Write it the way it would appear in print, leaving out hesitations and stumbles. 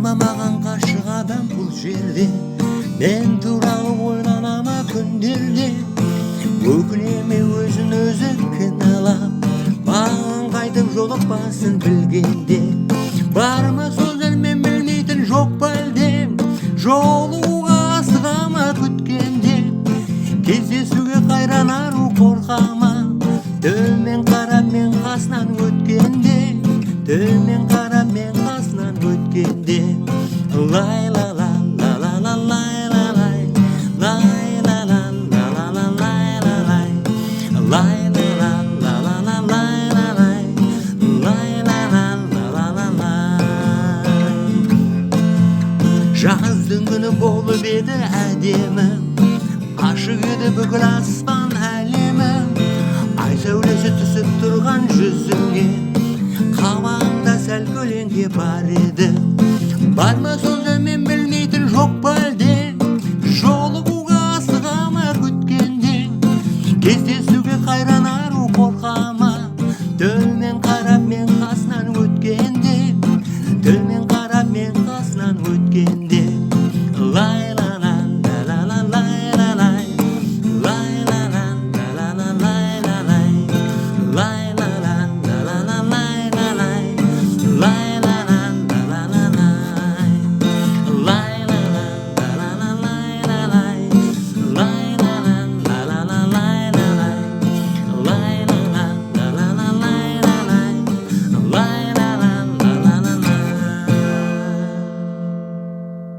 Барма маған қашық адам бұл жерде, мен туралы ойланама күндерде. Өкінеме өзін өзі кінәлап, маған қайтып жолықпасын білгенде. Барма сөздермен білмейтін жоқ па әлде, жолуға асығама күткенде. Кездесуге қайранару қорқама, төмен қарап мен қасынан өткенде. Төмен қарап мен қасынан өткенде. Лай ла ла ла ла ла лай ла лай, лай ла ла ла ла ла лай ла лай, лай ла ла ла ла ла лай ла лай, лай ла ла ла ла ла лай. Жаздың күні болып еді әдемі, ашық еді бүкіл аспан әлемі. Ай сәулесі түсіп тұрған жүзіңе, қабағыңда сәл көлеңке бар еді. Барма